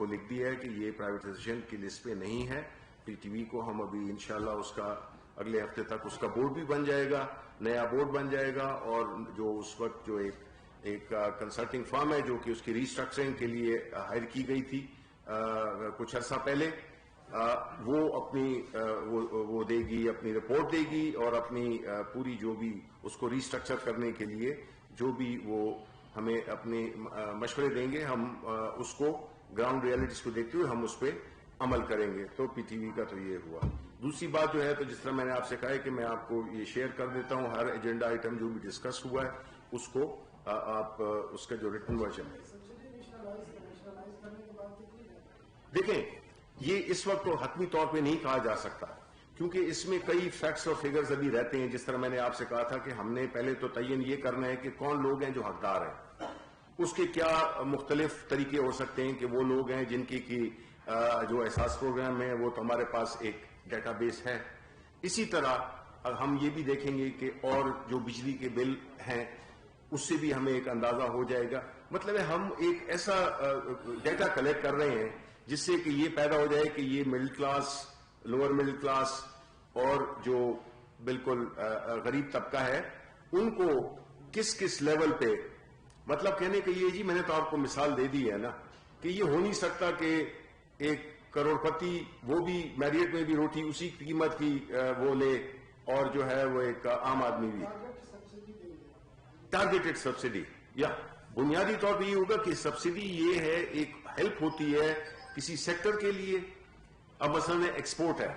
کو لکھ دیا ہے کہ یہ پرائیویٹائزیشن کی لسٹ پہ نہیں ہے. پی ٹی وی کو ہم ابھی انشاءاللہ اس کا اگلے ہفتے تک اس کا بورڈ بھی بن جائے گا, نیا بورڈ بن جائے گا, اور جو اس وقت جو ایک کنسلٹنگ فرم ہے جو کہ اس کی ریسٹرکچرنگ کے لیے ہائر کی گئی تھی کچھ عرصہ پہلے, وہ اپنی وہ دے گی, اپنی رپورٹ دے گی, اور اپنی پوری جو بھی اس کو ریسٹرکچر کرنے کے لیے جو بھی وہ ہمیں اپنے مشورے دیں گے, ہم اس کو گراؤنڈ ریالٹیز کو دیکھتے ہوئے ہم اس پہ عمل کریں گے. تو پی ٹی وی کا تو یہ ہوا. دوسری بات جو ہے, تو جس طرح میں نے آپ سے کہا ہے کہ میں آپ کو یہ شیئر کر دیتا ہوں, ہر ایجنڈا آئٹم جو بھی ڈسکس ہوا ہے اس کو آپ اس کا جو ریٹن ورژن ہے. دیکھیں, یہ اس وقت تو حتمی طور پہ نہیں کہا جا سکتا, کیونکہ اس میں کئی فیکٹس اور فگرز ابھی رہتے ہیں. جس طرح میں نے آپ سے کہا تھا کہ ہم نے پہلے تو تعین یہ کرنا ہے کہ کون لوگ ہیں جو حقدار ہیں, اس کے کیا مختلف طریقے ہو سکتے ہیں کہ وہ لوگ ہیں جن کی جو احساس پروگرام ہے وہ تو ہمارے پاس ایک ڈیٹا بیس ہے. اسی طرح ہم یہ بھی دیکھیں گے کہ اور جو بجلی کے بل ہیں اس سے بھی ہمیں ایک اندازہ ہو جائے گا. مطلب ہے ہم ایک ایسا ڈیٹا کلیکٹ کر رہے ہیں جس سے کہ یہ پیدا ہو جائے کہ یہ middle class, lower middle class اور جو بالکل غریب طبقہ ہے ان کو کس کس لیول پہ, مطلب کہنے کہ یہ جی میں نے تو آپ کو مثال دے دی ہے نا کہ یہ ہو نہیں سکتا کہ ایک کروڑ پتی وہ بھی میریٹ میں بھی روٹی اسی قیمت کی وہ لے, اور جو ہے وہ ایک عام آدمی بھی. ٹارگیٹڈ سبسڈی, یا بنیادی طور پہ یہ ہوگا کہ سبسڈی یہ ہے ایک ہیلپ ہوتی ہے کسی سیکٹر کے لیے. اب مثلا ایکسپورٹ ہے,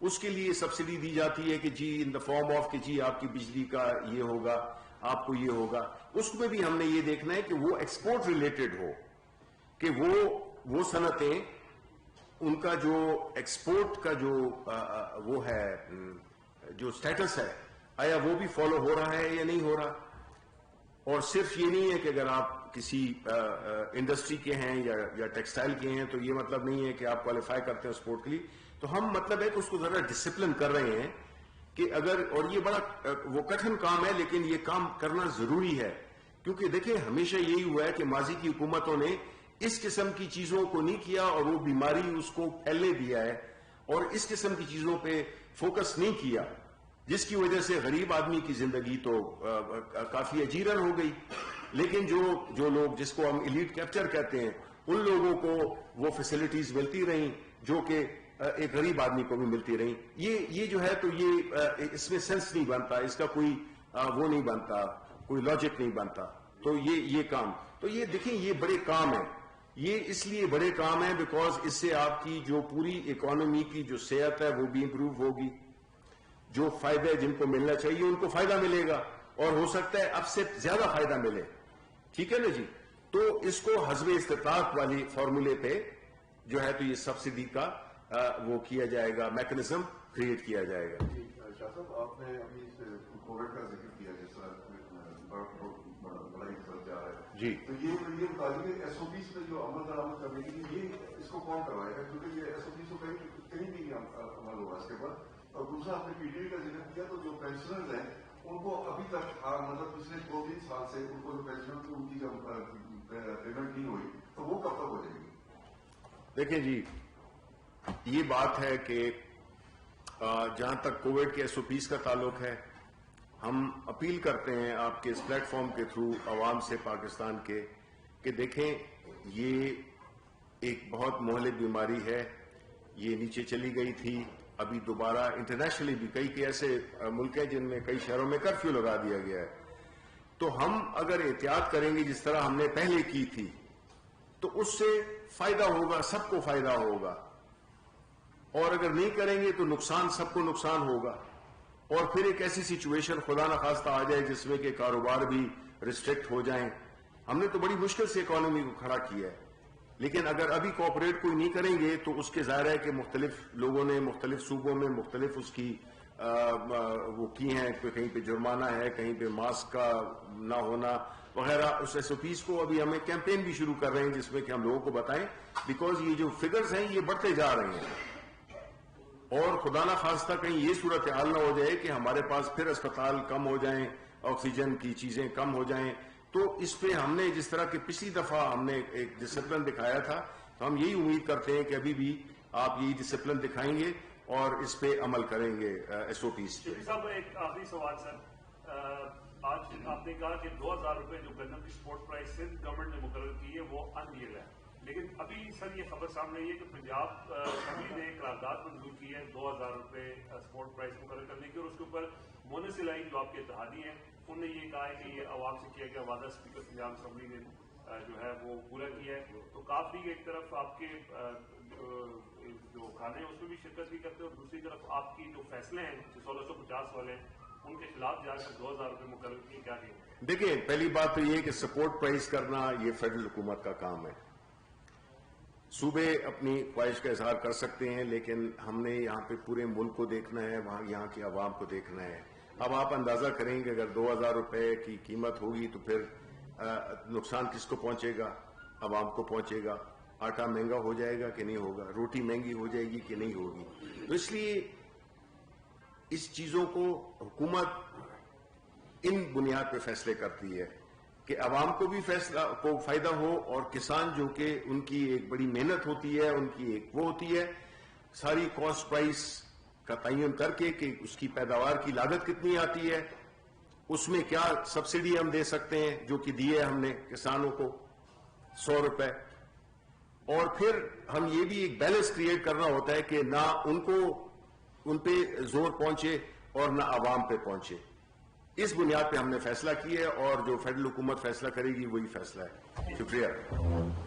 اس کے لیے سبسڈی دی جاتی ہے کہ جی ان دا فارم آف کہ جی آپ کی بجلی کا یہ ہوگا, آپ کو یہ ہوگا. اس میں بھی ہم نے یہ دیکھنا ہے کہ وہ ایکسپورٹ ریلیٹڈ ہو, کہ وہ صنعتیں ان کا جو ایکسپورٹ کا جو وہ ہے جو سٹیٹس ہے آیا وہ بھی فالو ہو رہا ہے یا نہیں ہو رہا. اور صرف یہ نہیں ہے کہ اگر آپ کسی انڈسٹری کے ہیں یا ٹیکسٹائل کے ہیں تو یہ مطلب نہیں ہے کہ آپ کوالیفائی کرتے ہیں اسپورٹ کے لیے. تو ہم مطلب ہے کہ اس کو ذرا ڈسپلن کر رہے ہیں کہ اگر, اور یہ بڑا وہ کٹھن کام ہے لیکن یہ کام کرنا ضروری ہے, کیونکہ دیکھیں ہمیشہ یہی ہوا ہے کہ ماضی کی حکومتوں نے اس قسم کی چیزوں کو نہیں کیا اور وہ بیماری اس کو پھیلنے دیا ہے, اور اس قسم کی چیزوں پہ فوکس نہیں کیا, جس کی وجہ سے غریب آدمی کی زندگی تو کافی اجیرن ہو گئی. لیکن جو لوگ جس کو ہم ایلیٹ کیپچر کہتے ہیں ان لوگوں کو وہ فیسلٹیز ملتی رہیں جو کہ ایک غریب آدمی کو بھی ملتی رہیں. یہ جو ہے تو یہ اس میں سینس نہیں بنتا, اس کا کوئی وہ نہیں بنتا, کوئی لاجک نہیں بنتا. تو یہ کام, تو یہ دیکھیں یہ بڑے کام ہیں. یہ اس لیے بڑے کام ہیں بیکاز اس سے آپ کی جو پوری اکانومی کی جو صحت ہے وہ بھی امپروو ہوگی, جو فائدے جن کو ملنا چاہیے ان کو فائدہ ملے گا, اور ہو سکتا ہے اب سے زیادہ فائدہ ملے. ٹھیک ہے نا جی. تو اس کو حسب استطاعت والی فارمولے پہ جو ہے تو یہ سبسڈی کا وہ کیا جائے گا, میکنزم کریٹ کیا جائے گا. شاہ صاحب, آپ نے ابھی کووڈ کا ذکر کیا جس طرح بڑا ہی فرق جا رہا ہے جی, تو یہ متعلق ایس او پیز میں جو عمل درآمد کرنے کے لیے یہ اس کو کون کروائے گا, کیونکہ یہ ایس او پیز کو کہیں بھی عمل ہوگا اس کے بعد. اور دوسرا آپ نے پی ٹی وی کا ذکر کیا تو جو پینشنرز ہیں ان کو ابھی تک مطلب پچھلے 2-3 سال سے ان کو جو پینشنر ان کی جب پیمنٹ نہیں ہوئی تو وہ کب تک ہو جائے گی؟ دیکھیں جی, یہ بات ہے کہ جہاں تک کووڈ کے ایس او پیز کا تعلق ہے, ہم اپیل کرتے ہیں آپ کے اس پلیٹ فارم کے تھرو عوام سے پاکستان کے کہ دیکھیں یہ ایک بہت مہلک بیماری ہے, یہ نیچے چلی گئی تھی, ابھی دوبارہ انٹرنیشنلی بھی کئی ایسے ملک ہیں جن میں کئی شہروں میں کرفیو لگا دیا گیا ہے. تو ہم اگر احتیاط کریں گے جس طرح ہم نے پہلے کی تھی تو اس سے فائدہ ہوگا, سب کو فائدہ ہوگا, اور اگر نہیں کریں گے تو نقصان سب کو نقصان ہوگا. اور پھر ایک ایسی سچویشن خدا نخواستہ آ جائے جس میں کہ کاروبار بھی ریسٹرکٹ ہو جائیں. ہم نے تو بڑی مشکل سے اکانومی کو کھڑا کیا ہے, لیکن اگر ابھی کوآپریٹ کوئی نہیں کریں گے تو اس کے ظاہر ہے کہ مختلف لوگوں نے مختلف صوبوں میں مختلف اس کی وہ کی ہیں, کہیں پہ جرمانہ ہے, کہیں پہ ماسک کا نہ ہونا وغیرہ. اس ایس او پیز کو ابھی ہمیں کیمپین بھی شروع کر رہے ہیں جس میں کہ ہم لوگوں کو بتائیں, بیکاز یہ جو فگرز ہیں یہ بڑھتے جا رہے ہیں, اور خدا نہ خواستہ کہیں یہ صورتحال نہ ہو جائے کہ ہمارے پاس پھر اسپتال کم ہو جائیں, آکسیجن کی چیزیں کم ہو جائیں. تو اس پہ ہم نے جس طرح کہ پچھلی دفعہ ہم نے ایک ڈسپلن دکھایا تھا تو ہم یہی امید کرتے ہیں کہ ابھی بھی آپ یہی ڈسپلن دکھائیں گے اور اس پہ عمل کریں گے ایس او پیز پہ. صاحب ایک آخری سوال سر، آج آپ نے کہا کہ 2000 روپے جو گندم کی سپورٹ پرائز سندھ گورنمنٹ نے مقرر کی ہے وہ ان ریئل ہے، لیکن ابھی سر یہ خبر سامنے آئی ہے کہ پنجاب اسمبلی نے قرارداد منظور کی ہے 2000 روپے سپورٹ پرائز مقرر کرنے کی، اور اس کے اوپر مونس الہی جو آپ کے اتحادی ہیں انہوں نے یہ کہا ہے کہ یہ عوام سے کیا گیا وعدہ اسپیکر پنجاب اسمبلی نے جو ہے وہ پورا کیا ہے. تو کافی ایک طرف آپ کے جو کھانے ہیں اس میں بھی شرکت بھی کرتے ہیں، اور دوسری طرف آپ کی جو فیصلے ہیں 1650 والے ان کے خلاف جا کر 2000 روپے مقرر کیے، کیا کہیں؟ دیکھیں پہلی بات تو یہ کہ سپورٹ پرائز کرنا یہ فیڈرل حکومت کا کام ہے. صوبے اپنی خواہش کا اظہار کر سکتے ہیں، لیکن ہم نے یہاں پہ پورے ملک کو دیکھنا ہے، وہاں یہاں کی عوام کو دیکھنا ہے. اب آپ اندازہ کریں کہ اگر 2000 روپے کی قیمت ہوگی تو پھر نقصان کس کو پہنچے گا؟ عوام کو پہنچے گا. آٹا مہنگا ہو جائے گا کہ نہیں ہوگا، روٹی مہنگی ہو جائے گی کہ نہیں ہوگی. تو اس لیے اس چیزوں کو حکومت ان بنیاد پہ فیصلے کرتی ہے کہ عوام کو بھی فائدہ ہو، اور کسان جو کہ ان کی ایک بڑی محنت ہوتی ہے، ان کی ایک وہ ہوتی ہے ساری کاسٹ پرائس کا تعین کر کے کہ اس کی پیداوار کی لاگت کتنی آتی ہے، اس میں کیا سبسڈی ہم دے سکتے ہیں، جو کہ دیے ہم نے کسانوں کو 100 روپے. اور پھر ہم یہ بھی ایک بیلنس کریٹ کرنا ہوتا ہے کہ نہ ان پہ زور پہنچے اور نہ عوام پہ پہنچے. اس بنیاد پہ ہم نے فیصلہ کیا ہے، اور جو فیڈرل حکومت فیصلہ کرے گی وہی فیصلہ ہے. شکریہ.